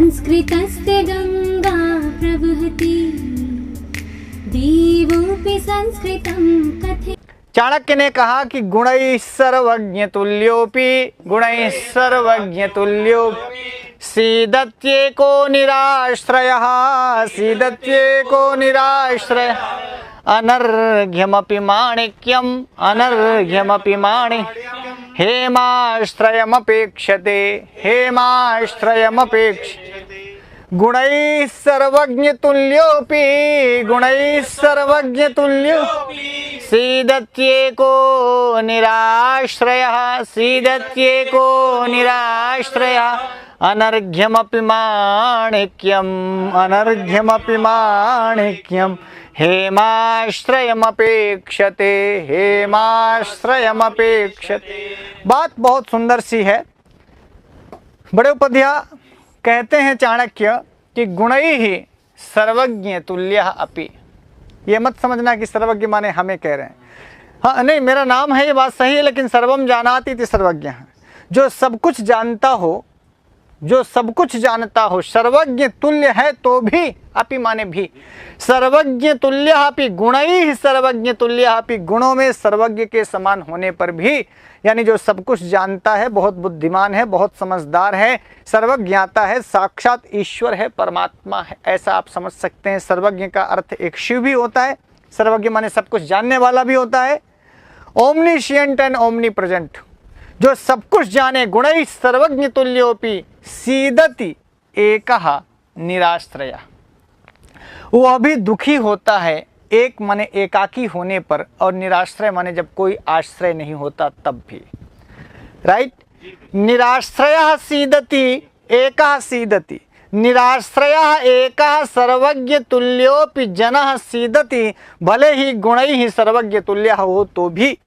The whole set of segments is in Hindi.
संस्कृतस्ते गंगा प्रवहति देवोऽपि संस्कृतं कथयति। चाणक्य ने कहा कि गुणैः सर्वज्ञ तुल्योऽपि गुणैः सर्वज्ञ तुल्योऽपि सीदत्येको निराश्रयः सीदत्येको निराश्रयः अनर्घ्यमपि माणिक्यम् अनर्घ्यमपि हेमाश्रयमपेक्षते हेमाश्रयमपेक्षते। गुणैः सर्वज्ञ तुल्योऽपि गुणैः सर्वज्ञ तुल्योऽपि सीदत्येको निराश्रयः सीदत्येको निराश्रयः अनर्घ्यमपि माणिक्यम् अनर्घ्यमपि माणिक्यम् हेमाश्रयमपेक्षते हेमाश्रयमपेक्षते। बात बहुत सुंदर सी है। बड़े उपाध्याय कहते हैं चाणक्य कि गुणैः सर्वज्ञ तुल्यः अपि। ये मत समझना कि सर्वज्ञ माने हमें कह रहे हैं। हाँ नहीं, मेरा नाम है, ये बात सही है, लेकिन सर्वम जानाति इति सर्वज्ञ। जो सब कुछ जानता हो, जो सब कुछ जानता हो, सर्वज्ञ तुल्य है तो भी, अपि माने भी, सर्वज्ञ तुल्य अपि गुणैः सर्वज्ञ तुल्य अपि, गुणों में सर्वज्ञ के समान होने पर भी, यानी जो सब कुछ जानता है, बहुत बुद्धिमान है, बहुत समझदार है, सर्वज्ञाता है, साक्षात ईश्वर है, परमात्मा है, ऐसा आप समझ सकते हैं। सर्वज्ञ का अर्थ एक शिव भी होता है, सर्वज्ञ माने सब कुछ जानने वाला भी होता है, ओमनीशिएंट एंड ओमनी प्रेजेंट, जो सब कुछ जाने। गुणैः सर्वज्ञ तुल्योऽपि सीदति एकः निराश्रयः, वह भी दुखी होता है, एक माने एकाकी होने पर, और निराश्रय माने जब कोई आश्रय नहीं होता तब भी। राइट, निराश्रयः सीदति एकः सीदति, निराश्रयः एकः सर्वज्ञ तुल्योऽपि जनः सीदति, भले ही गुणैः सर्वज्ञ तुल्यः हो तो भी।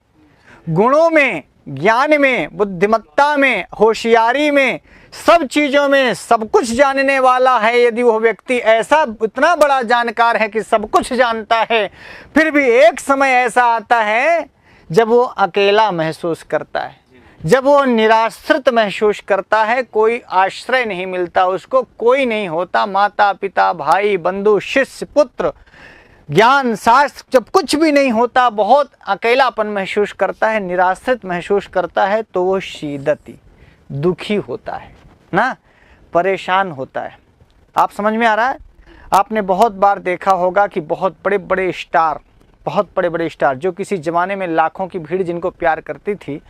गुणों में, ज्ञान में, बुद्धिमत्ता में, होशियारी में, सब चीज़ों में सब कुछ जानने वाला है यदि वह व्यक्ति ऐसा इतना बड़ा जानकार है कि सब कुछ जानता है, फिर भी एक समय ऐसा आता है जब वो अकेला महसूस करता है, जब वो निराश्रित महसूस करता है, कोई आश्रय नहीं मिलता उसको, कोई नहीं होता, माता पिता भाई बंधु शिष्य पुत्र ज्ञान शास्त्र जब कुछ भी नहीं होता, बहुत अकेलापन महसूस करता है, निराश्रित महसूस करता है, तो वो सीदति दुखी होता है ना, परेशान होता है। आप समझ में आ रहा है? आपने बहुत बार देखा होगा कि बहुत बड़े बड़े स्टार, बहुत बड़े बड़े स्टार जो किसी ज़माने में लाखों की भीड़ जिनको प्यार करती थी,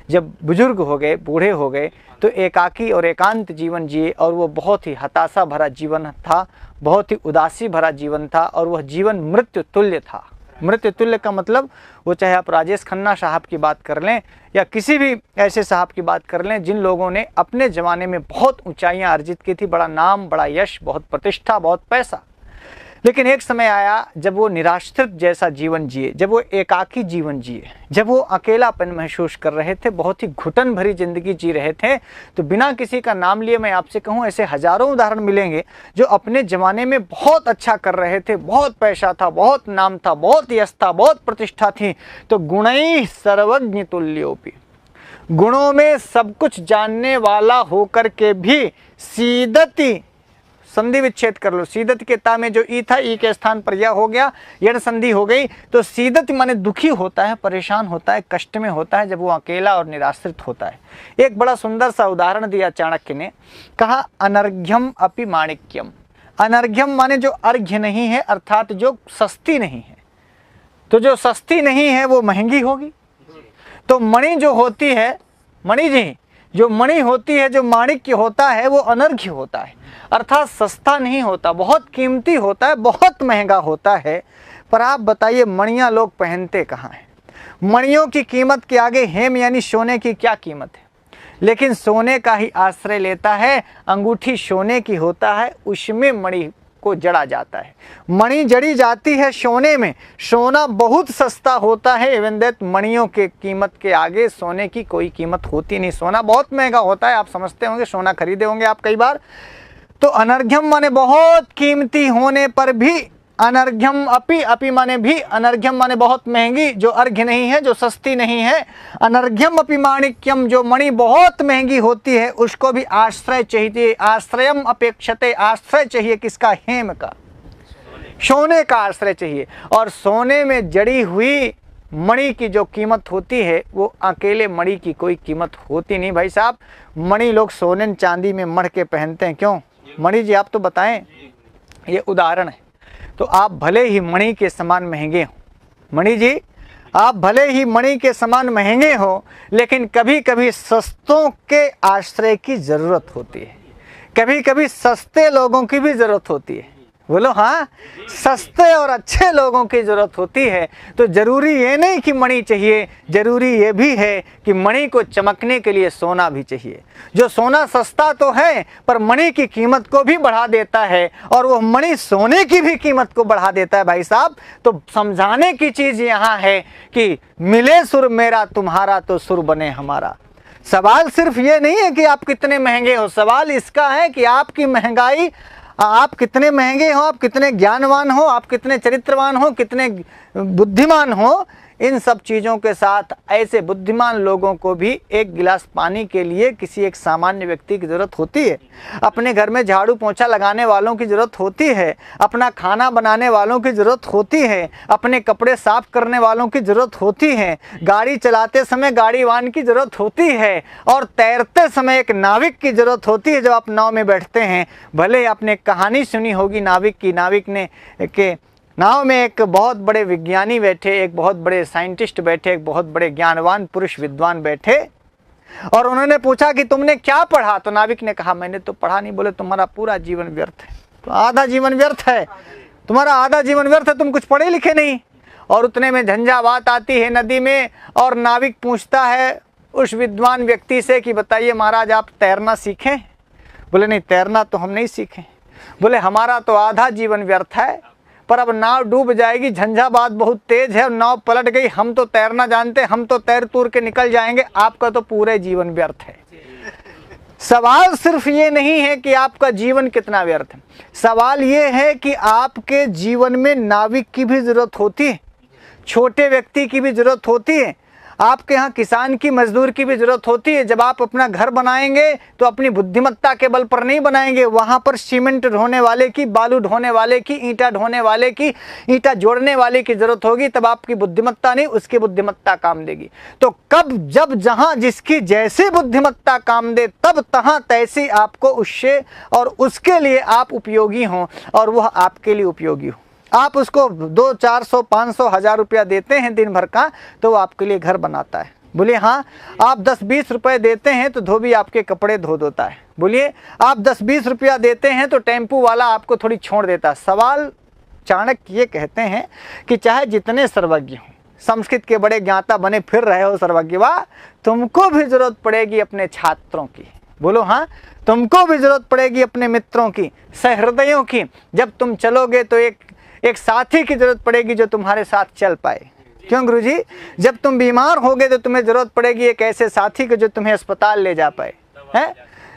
जब बुजुर्ग हो गए, बूढ़े हो गए, तो एकाकी और एकांत जीवन जिए, और वो बहुत ही हताशा भरा जीवन था, बहुत ही उदासी भरा जीवन था, और वह जीवन मृत्यु तुल्य था। मृत्यु तुल्य का मतलब, वो चाहे आप राजेश खन्ना साहब की बात कर लें या किसी भी ऐसे साहब की बात कर लें जिन लोगों ने अपने ज़माने में बहुत ऊंचाइयां अर्जित की थी, बड़ा नाम, बड़ा यश, बहुत प्रतिष्ठा, बहुत पैसा, लेकिन एक समय आया जब वो निराश्रित जैसा जीवन जिए, जब वो एकाकी जीवन जिए, जब वो अकेलापन महसूस कर रहे थे, बहुत ही घुटन भरी जिंदगी जी रहे थे। तो बिना किसी का नाम लिए मैं आपसे कहूँ, ऐसे हजारों उदाहरण मिलेंगे जो अपने ज़माने में बहुत अच्छा कर रहे थे, बहुत पैसा था, बहुत नाम था, बहुत यश था, बहुत प्रतिष्ठा थी। तो गुणैः सर्वज्ञ तुल्योऽपि, गुणों में सब कुछ जानने वाला होकर के भी सीदति, संधि विच्छेद कर लो, सीदत के ता में जो ई था, ई के स्थान पर यह हो गया, यण संधि हो गई, तो सीदत माने दुखी होता है, परेशान होता है, कष्ट में होता है, जब वो अकेला और निराश्रित होता है। एक बड़ा सुंदर सा उदाहरण दिया चाणक्य ने, कहा अनर्घ्यम अपि माणिक्यम। अनर्घ्यम माने जो अर्घ्य नहीं है, अर्थात जो सस्ती नहीं है, तो जो सस्ती नहीं है वो महंगी होगी। तो मणि जो होती है, मणि जी जो मणि होती है, जो माणिक्य होता है, वो अनर्घ्य होता है, अर्थात सस्ता नहीं होता, बहुत कीमती होता है, बहुत महंगा होता है। पर आप बताइए मणियाँ लोग पहनते कहाँ हैं? मणियों की कीमत के आगे हेम यानी सोने की क्या कीमत है? लेकिन सोने का ही आश्रय लेता है, अंगूठी सोने की होता है, उसमें मणि को जड़ा जाता है, मणि जड़ी जाती है सोने में। सोना बहुत सस्ता होता है, एवं दैट मणियों के कीमत के आगे सोने की कोई कीमत होती नहीं। सोना बहुत महंगा होता है, आप समझते होंगे, सोना खरीदे होंगे आप कई बार। तो अनर्घ्यम माने बहुत कीमती होने पर भी अनर्घ्यम अपि, अपि माने भी, अनर्घ्यम माने बहुत महंगी, जो अर्घ्य नहीं है, जो सस्ती नहीं है। अनर्घ्यम अपि माणिक्यम, जो मणि बहुत महंगी होती है उसको भी आश्रय चाहिए। आश्रयम अपेक्षते, आश्रय चाहिए किसका? हेम का, सोने का आश्रय चाहिए। और सोने में जड़ी हुई मणि की जो कीमत होती है वो अकेले मणि की कोई कीमत होती नहीं भाई साहब। मणि लोग सोने चांदी में मढ़ के पहनते हैं, क्यों? मणि जी आप तो बताएं, ये उदाहरण है। तो आप भले ही मणि के समान महंगे हो, मणि जी आप भले ही मणि के समान महंगे हो, लेकिन कभी कभी सस्तों के आश्रय की ज़रूरत होती है, कभी कभी सस्ते लोगों की भी ज़रूरत होती है। बोलो हाँ, सस्ते और अच्छे लोगों की ज़रूरत होती है। तो ज़रूरी ये नहीं कि मणि चाहिए, ज़रूरी ये भी है कि मणि को चमकने के लिए सोना भी चाहिए। जो सोना सस्ता तो है पर मणि की कीमत को भी बढ़ा देता है, और वो मणि सोने की भी कीमत को बढ़ा देता है भाई साहब। तो समझाने की चीज़ यहाँ है कि मिले सुर मेरा तुम्हारा तो सुर बने हमारा। सवाल सिर्फ ये नहीं है कि आप कितने महंगे हो, सवाल इसका है कि आपकी महंगाई, आप कितने महंगे हो, आप कितने ज्ञानवान हो, आप कितने चरित्रवान हो, कितने बुद्धिमान हो। इन सब चीज़ों के साथ ऐसे बुद्धिमान लोगों को भी एक गिलास पानी के लिए किसी एक सामान्य व्यक्ति की ज़रूरत होती है। अपने घर में झाड़ू पोंछा लगाने वालों की ज़रूरत होती है, अपना खाना बनाने वालों की ज़रूरत होती है, अपने कपड़े साफ करने वालों की ज़रूरत होती है, गाड़ी चलाते समय गाड़ी वाहन की ज़रूरत होती है, और तैरते समय एक नाविक की ज़रूरत होती है। जब आप नाव में बैठते हैं, भले आपने कहानी सुनी होगी नाविक की, नाविक ने के नाव में एक बहुत बड़े विज्ञानी बैठे, एक बहुत बड़े साइंटिस्ट बैठे, एक बहुत बड़े ज्ञानवान पुरुष विद्वान बैठे, और उन्होंने पूछा कि तुमने क्या पढ़ा? तो नाविक ने कहा मैंने तो पढ़ा नहीं। बोले तुम्हारा पूरा जीवन व्यर्थ है, तो आधा जीवन व्यर्थ है, तुम्हारा आधा जीवन व्यर्थ है, तुम कुछ पढ़े लिखे नहीं। और उतने में झंझावात आती है नदी में, और नाविक पूछता है उस विद्वान व्यक्ति से कि बताइए महाराज आप तैरना सीखें? बोले नहीं, तैरना तो हम नहीं सीखें। बोले हमारा तो आधा जीवन व्यर्थ है, पर अब नाव डूब जाएगी, झंझावात बहुत तेज है और नाव पलट गई, हम तो तैरना जानते, हम तो तैर तूर के निकल जाएंगे, आपका तो पूरे जीवन व्यर्थ है। सवाल सिर्फ ये नहीं है कि आपका जीवन कितना व्यर्थ है, सवाल ये है कि आपके जीवन में नाविक की भी जरूरत होती है, छोटे व्यक्ति की भी जरूरत होती है, आपके यहाँ किसान की, मजदूर की भी जरूरत होती है। जब आप अपना घर बनाएंगे तो अपनी बुद्धिमत्ता के बल पर नहीं बनाएंगे, वहाँ पर सीमेंट ढोने वाले की, बालू ढोने वाले की, ईंटा ढोने वाले की, ईंटा जोड़ने वाले की जरूरत होगी। तब आपकी बुद्धिमत्ता नहीं, उसकी बुद्धिमत्ता काम देगी। तो कब जब जहाँ जिसकी जैसी बुद्धिमत्ता काम दे, तब तहाँ तैसी आपको उससे और उसके लिए आप उपयोगी हों और वह आपके लिए उपयोगी हो। आप उसको 200, 400, 500, 1000 रुपया देते हैं दिन भर का, तो वो आपके लिए घर बनाता है। बोलिए हाँ। आप 10-20 रुपये देते हैं तो धोबी आपके कपड़े धो देता है। बोलिए आप 10-20 रुपया देते हैं तो टेम्पू वाला आपको थोड़ी छोड़ देता है। सवाल चाणक्य ये कहते हैं कि चाहे जितने सर्वज्ञ हों, संस्कृत के बड़े ज्ञाता बने फिर रहे हो सर्वज्ञ, वाह, तुमको भी जरूरत पड़ेगी अपने छात्रों की। बोलो हाँ, तुमको भी जरूरत पड़ेगी अपने मित्रों की, सहृदयों की। जब तुम चलोगे तो एक साथी की जरूरत पड़ेगी जो तुम्हारे साथ चल पाए। क्यों गुरुजी? जब तुम बीमार होगे तो तुम्हें जरूरत पड़ेगी एक ऐसे साथी को जो तुम्हें अस्पताल ले जा पाए, हैं?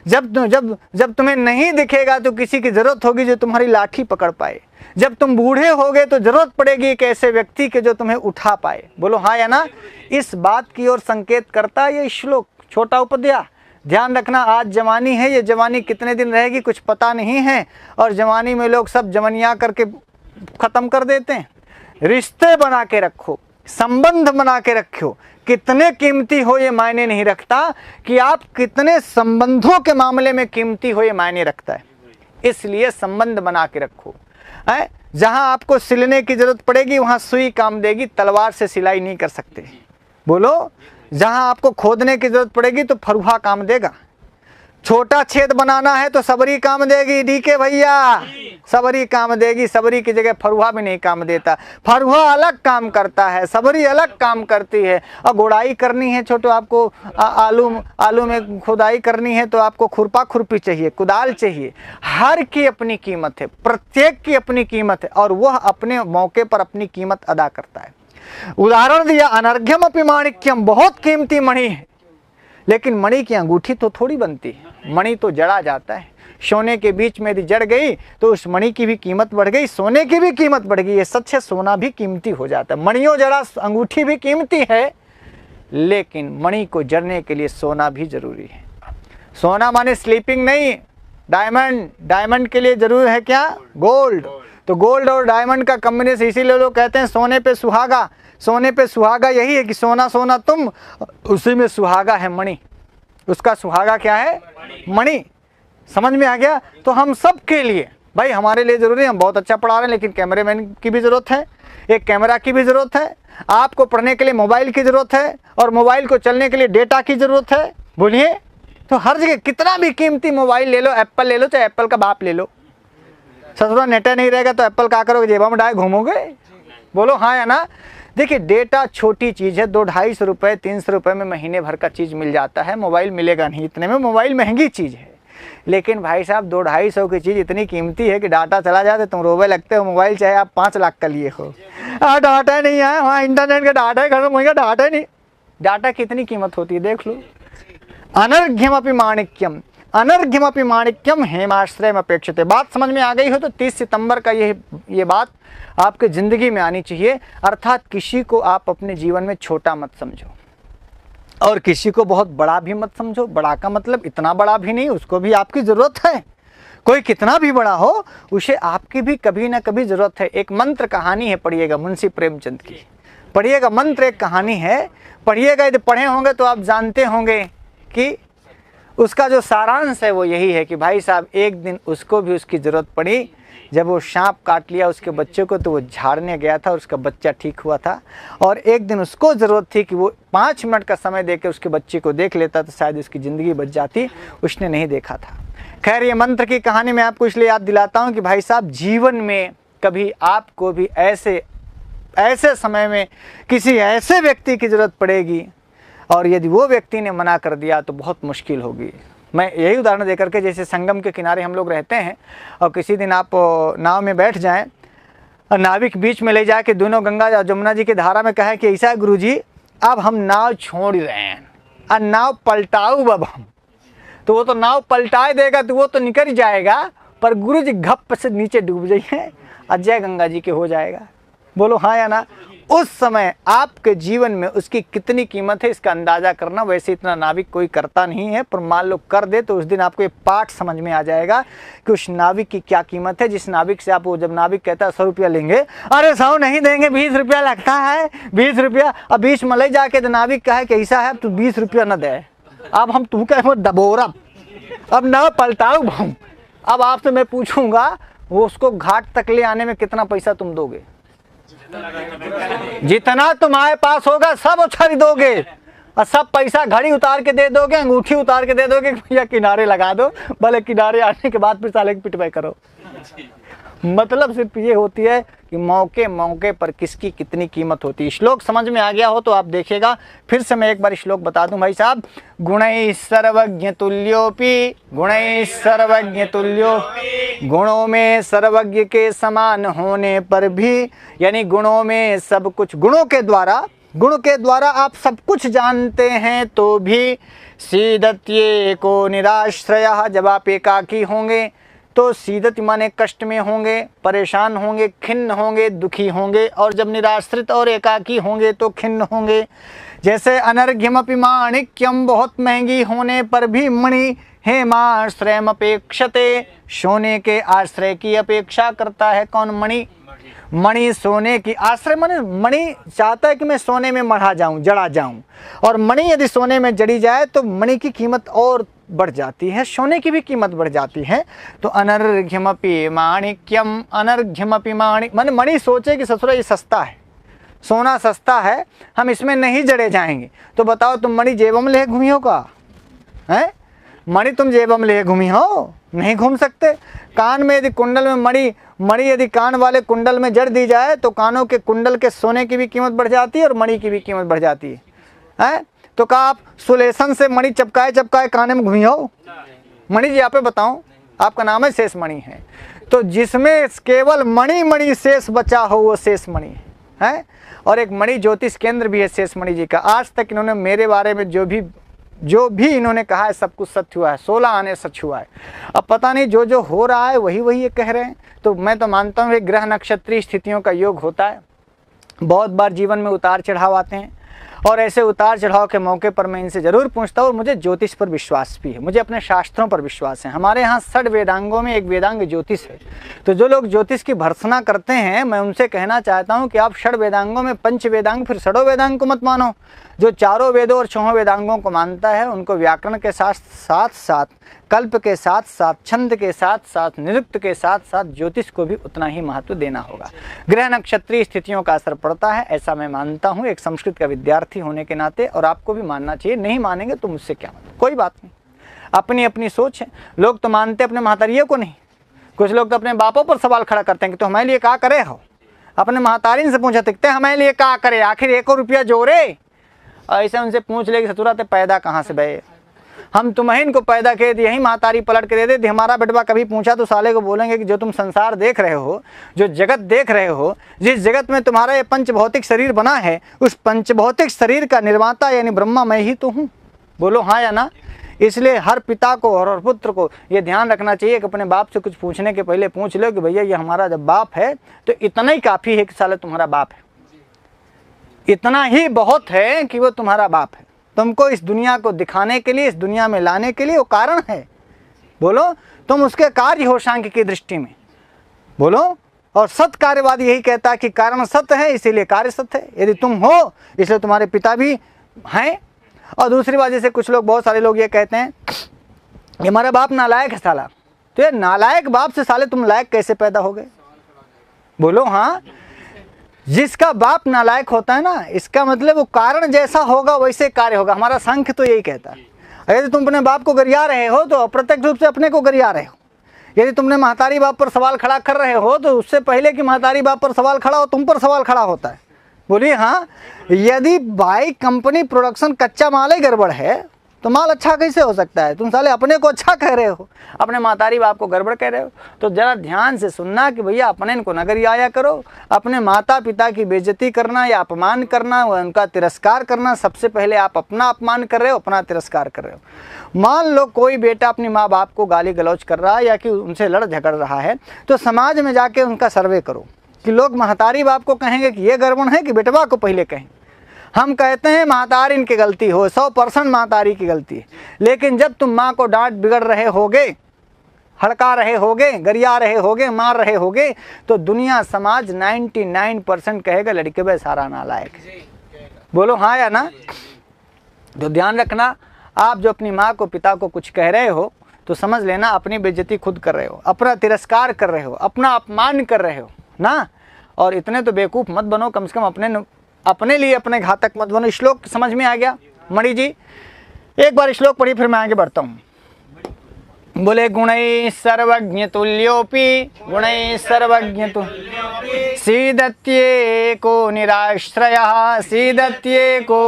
जब तुम्हें नहीं दिखेगा तो किसी की जरूरत होगी जो तुम्हारी लाठी पकड़ पाए। जब तुम बूढ़े होगे तो जरूरत पड़ेगी एक ऐसे व्यक्ति के जो तुम्हें उठा पाए। बोलो हाँ या ना? इस बात की ओर संकेत करता है ये श्लोक, छोटा उपध्याय। ध्यान रखना, आज जवानी है, ये जवानी कितने दिन रहेगी कुछ पता नहीं है, और जवानी में लोग सब जवनिया करके खत्म कर देते हैं। रिश्ते बना के रखो, संबंध बना के रखो। कितने कीमती हो ये मायने नहीं रखता, कि आप कितने संबंधों के मामले में कीमती हो ये मायने रखता है। इसलिए संबंध बना के रखो। जहां आपको सिलने की जरूरत पड़ेगी वहां सुई काम देगी, तलवार से सिलाई नहीं कर सकते। बोलो, जहां आपको खोदने की जरूरत पड़ेगी तो फरुहा काम देगा। छोटा छेद बनाना है तो सबरी काम देगी, डीके भैया, सबरी काम देगी। सबरी की जगह फरुहा भी नहीं काम देता। फरुहा अलग काम करता है, सबरी अलग काम करती है। और गुड़ाई करनी है छोटो, आपको आलू में खुदाई करनी है तो आपको खुरपा खुरपी चाहिए, कुदाल चाहिए। हर की अपनी कीमत है, प्रत्येक की अपनी कीमत है, और वह अपने मौके पर अपनी कीमत अदा करता है। उदाहरण दिया, अनर्घ्यम अपि माणिक्यम, बहुत कीमती मणि है, लेकिन मणि की अंगूठी तो थोड़ी बनती है। मणि तो जड़ा जाता है। सोने के बीच में यदि जड़ गई तो उस मणि की भी कीमत बढ़ गई, सोने की भी कीमत बढ़ गई। ये सच है, सोना भी कीमती हो जाता है। मणियों जड़ा अंगूठी भी कीमती है, लेकिन मणि को जड़ने के लिए सोना भी जरूरी है। सोना माने स्लीपिंग नहीं, डायमंड, डायमंड के लिए जरूरी है क्या? गोल्ड। तो गोल्ड और डायमंड का कॉम्बिनेशन, इसीलिए लोग कहते हैं सोने पे सुहागा। सोने पे सुहागा यही है कि सोना सोना तुम, उसी में सुहागा है मणि। उसका सुहागा क्या है? मणि। समझ में आ गया? तो हम सब के लिए भाई, हमारे लिए जरूरी है, हम बहुत अच्छा पढ़ा रहे हैं, लेकिन कैमरामैन की भी जरूरत है, एक कैमरा की भी जरूरत है, आपको पढ़ने के लिए मोबाइल की जरूरत है, और मोबाइल को चलने के लिए डेटा की जरूरत है। बोलिए, तो हर जगह कितना भी कीमती मोबाइल ले लो, एप्पल ले लो, चाहे एप्पल का बाप ले लो, ससुरा नेटा नहीं रहेगा तो एप्पल क्या करोगे? जेबा में डाले घूमोगे? बोलो हाँ या ना? देखिए, डेटा छोटी चीज़ है, 200-250 रुपये 300 रुपये में महीने भर का चीज़ मिल जाता है। मोबाइल मिलेगा नहीं इतने में, मोबाइल महंगी चीज़ है। लेकिन भाई साहब 200-250 की चीज़ इतनी कीमती है कि डाटा चला जाए तो तुम रोवे लगते हो। मोबाइल चाहे आप 5 लाख का लिए हो, डाटा नहीं है, वहाँ इंटरनेट का डाटा है, घर में डाटा नहीं। डाटा कितनी कीमत होती है देख लो। अनर्घ्यमपि माणिक्यम, अनर्घ्यमपि माणिक्यम हेमाश्रयम अपेक्षते। बात समझ में आ गई हो तो 30 सितंबर का ये बात आपके ज़िंदगी में आनी चाहिए। अर्थात किसी को आप अपने जीवन में छोटा मत समझो, और किसी को बहुत बड़ा भी मत समझो। बड़ा का मतलब इतना बड़ा भी नहीं, उसको भी आपकी ज़रूरत है। कोई कितना भी बड़ा हो, उसे आपकी भी कभी ना कभी ज़रूरत है। एक मंत्र कहानी है, पढ़िएगा, मुंशी प्रेमचंद की पढ़िएगा। मंत्र एक कहानी है, पढ़िएगा। यदि पढ़े होंगे तो आप जानते होंगे कि उसका जो सारांश है वो यही है कि भाई साहब, एक दिन उसको भी उसकी ज़रूरत पड़ी। जब वो सांप काट लिया उसके बच्चे को, तो वो झाड़ने गया था, उसका बच्चा ठीक हुआ था। और एक दिन उसको ज़रूरत थी कि वो 5 मिनट का समय देकर उसके बच्चे को देख लेता तो शायद उसकी ज़िंदगी बच जाती। उसने नहीं देखा था। खैर, ये मंत्र की कहानी मैं आपको इसलिए याद दिलाता हूँ कि भाई साहब, जीवन में कभी आपको भी ऐसे समय में किसी ऐसे व्यक्ति की ज़रूरत पड़ेगी, और यदि वो व्यक्ति ने मना कर दिया तो बहुत मुश्किल होगी। मैं यही उदाहरण देकर के, जैसे संगम के किनारे हम लोग रहते हैं, और किसी दिन आप नाव में बैठ जाएं और नाविक बीच में ले जाके दोनों गंगा और जमुना जी की धारा में कहे कि ऐसा है गुरुजी, अब हम नाव छोड़ रहे हैं और नाव पलटाऊ अब हम, तो वो तो नाव पलटाए देगा तो वो तो निकल जाएगा, पर गुरुजी घप से नीचे डूब जाइए और जय गंगा जी के हो जाएगा। बोलो हाँ या ना? उस समय आपके जीवन में उसकी कितनी कीमत है इसका अंदाज़ा करना। वैसे इतना नाविक कोई करता नहीं है, पर मान लो कर दे तो उस दिन आपको ये पाठ समझ में आ जाएगा कि उस नाविक की क्या कीमत है। जिस नाविक से आप, वो जब नाविक कहता है 100 रुपया लेंगे, अरे 100 नहीं देंगे, 20 रुपया लगता है, 20 रुपया। अब बीच में ले जाके तो नाविक कहे कि ऐसा है, तू 20 रुपया न दे, अब हम तू कहे डबोरा, अब ना पलटाऊ हम। अब आपसे मैं पूछूंगा, वो उसको घाट तक ले आने में कितना पैसा तुम दोगे? जितना तुम्हारे पास होगा सब उछाल दोगे, और सब पैसा घड़ी उतार के दे दोगे, अंगूठी उतार के दे दोगे, भैया किनारे लगा दो, भले किनारे आने के बाद फिर साले की पिटवाई करो। मतलब सिर्फ ये होती है कि मौके मौके पर किसकी कितनी कीमत होती है। श्लोक समझ में आ गया हो तो आप देखिएगा। फिर से मैं एक बार श्लोक बता दूं भाई साहब। गुणैः सर्वज्ञ तुल्योपि, गुणैः सर्वज्ञ तुल्यो, गुणों में सर्वज्ञ के समान होने पर भी, यानी गुणों में सब कुछ, गुणों के द्वारा आप सब कुछ जानते हैं तो भी, सीदत्ये को निराश्रयः, जब आप एकाकी होंगे तो सीदत माने कष्ट में होंगे, परेशान होंगे, खिन्न होंगे, दुखी होंगे, और जब निराश्रित और एकाकी होंगे तो खिन्न होंगे। जैसे अनर्घ्यमपि माणिक्यम, बहुत महंगी होने पर भी मणि हेमाश्रयम अपेक्षते, सोने के आश्रय की अपेक्षा करता है। कौन? मणि। मणि सोने की आश्रय, माने मणि चाहता है कि मैं सोने में मढ़ा जाऊं, जड़ा जाऊं, और मणि यदि सोने में जड़ी जाए तो मणि की कीमत और बढ़ जाती है, सोने की भी कीमत बढ़ जाती है। तो अनर्घ्यमपि माणिक्यम, अनर्घ्यमपि माणिक, माने मणि सोचे कि ससुरा ये सस्ता है, सोना सस्ता है, हम इसमें नहीं जड़े जाएंगे। तो बताओ, तुम मणि जेब में ले घूमी हो का? है मणि तुम जेब में ले घूमी हो? नहीं घूम सकते। कान में यदि कुंडल में मणि यदि कान वाले कुंडल में जड़ दी जाए तो कानों के कुंडल के सोने की भी कीमत बढ़ जाती है और मणि की भी कीमत बढ़ जाती है। तो क्या आप सुलेशन से मणि चपकाए काने में घूमी हो? मणि जी आप बताऊं, आपका नाम है शेष मणि है, तो जिसमें केवल मणि शेष बचा हो वो शेष मणि है। और एक मणि ज्योतिष केंद्र भी है शेष मणि जी का। आज तक इन्होंने मेरे बारे में जो भी जो भी इन्होंने कहा है सब कुछ सत्य हुआ है, 16 आने सच हुआ है। अब पता नहीं जो जो हो रहा है वही वही ये कह रहे हैं। तो मैं तो मानता हूँ एक ग्रह नक्षत्रीय स्थितियों का योग होता है। बहुत बार जीवन में उतार चढ़ाव आते हैं और ऐसे उतार चढ़ाव के मौके पर मैं इनसे ज़रूर पूछता हूँ। और मुझे ज्योतिष पर विश्वास भी है, मुझे अपने शास्त्रों पर विश्वास है। हमारे यहाँ 6 वेदांगों में एक वेदांग ज्योतिष है। तो जो लोग ज्योतिष की भर्त्सना करते हैं, मैं उनसे कहना चाहता हूँ कि आप 6 वेदांगों में पंच वेदांग फिर 6 वेदांग को मत मानो। जो 4 वेदों और 6 वेदांगों को मानता है उनको व्याकरण के साथ साथ कल्प के साथ साथ छंद के साथ साथ निरुक्त के साथ साथ ज्योतिष को भी उतना ही महत्व देना होगा। ग्रह नक्षत्रीय स्थितियों का असर पड़ता है, ऐसा मैं मानता हूँ एक संस्कृत का विद्यार्थी होने के नाते, और आपको भी मानना चाहिए। नहीं मानेंगे तो मुझसे क्या मतलब, कोई बात नहीं, अपनी अपनी सोच है। लोग तो मानते अपने महतारियों को नहीं, कुछ लोग तो अपने बापों पर सवाल खड़ा करते हैं कि तो हमारे लिए क्या करे हो। अपने महतारीन से पूछा सकते हैं हमारे लिए क्या करे, आखिर 1 रुपया जोड़े। ऐसे उनसे पूछ ले कि ससुरा ते पैदा कहाँ से भये, हम तुम्हें इनको पैदा किए थे, यही महतारी पलट के दे देती। हमारा बेटवा कभी पूछा तो साले को बोलेंगे कि जो तुम संसार देख रहे हो, जो जगत देख रहे हो, जिस जगत में तुम्हारा ये पंचभौतिक शरीर बना है, उस पंचभौतिक शरीर का निर्माता यानी ब्रह्मा मैं ही तो हूँ। बोलो हाँ या ना। इसलिए हर पिता को और पुत्र को ये ध्यान रखना चाहिए कि अपने बाप से कुछ पूछने के पहले पूछ लो कि भैया ये हमारा जब बाप है तो इतना ही काफ़ी है कि साले तुम्हारा बाप है, इतना ही बहुत है कि वो तुम्हारा बाप है। तुमको इस दुनिया को दिखाने के लिए, इस दुनिया में लाने के लिए वो कारण है। बोलो तुम उसके कार्य हो सांख्य की दृष्टि में। बोलो, और सत्य कार्यवाद यही कहता है कि कारण सत्य है इसीलिए कार्य सत्य है। यदि तुम हो इसलिए तुम्हारे पिता भी हैं। और दूसरी बात, जैसे कुछ लोग, बहुत सारे लोग ये कहते हैं कि हमारा बाप नालायक है साला। तो ये नालायक बाप से साले तुम लायक कैसे पैदा हो गए? बोलो हाँ। जिसका बाप नालायक होता है ना, इसका मतलब वो कारण जैसा होगा वैसे कार्य होगा। हमारा सांख्य तो यही कहता है। यदि तुम अपने बाप को गरिया रहे हो तो अप्रत्यक्ष रूप से अपने को गरिया रहे हो। यदि तुमने महतारी बाप पर सवाल खड़ा कर रहे हो तो उससे पहले कि महतारी बाप पर सवाल खड़ा हो तुम पर सवाल खड़ा होता है। बोलिए हाँ। यदि बाइक कंपनी प्रोडक्शन कच्चा माल ही गड़बड़ है तो माल अच्छा कैसे हो सकता है? तुम साले अपने को अच्छा कह रहे हो, अपने महतारी बाप को गड़बड़ कह रहे हो। तो जरा ध्यान से सुनना कि भैया अपने इनको न गरियाया करो। अपने माता पिता की बेइज्जती करना या अपमान करना, उनका तिरस्कार करना, सबसे पहले आप अपना अपमान कर रहे हो, अपना तिरस्कार कर रहे हो। मान लो कोई बेटा अपनी माँ बाप को गाली गलौज कर रहा है या कि उनसे लड़ झगड़ रहा है, तो समाज में जाके उनका सर्वे करो कि लोग महतारी बाप को कहेंगे कि ये गड़बड़ है कि बेटवा को पहले कहें। हम कहते हैं महतारी इनकी गलती हो, 100% महतारी की गलती है। लेकिन जब तुम माँ को डांट बिगड़ रहे होगे, हड़का रहे होगे, गरिया रहे होगे, मार रहे होगे, तो दुनिया समाज 99% कहेगा लड़के बे सारा नालायक है। बोलो हाँ या ना। तो ध्यान रखना, आप जो अपनी माँ को पिता को कुछ कह रहे हो तो समझ लेना अपनी बेइज्जती खुद कर रहे हो, अपना तिरस्कार कर रहे हो, अपना अपमान कर रहे हो ना। और इतने तो बेवकूफ़ मत बनो, कम से कम अपने लिए अपने घातक मत बनो। श्लोक समझ में आ गया मणि जी? एक बार श्लोक पढ़ी फिर मैं आगे बढ़ता हूँ। बोले गुणैः सर्वज्ञ तुल्योऽपि, गुणैः सर्वज्ञ सीदत्येको निराश्रयः, सीदत्येको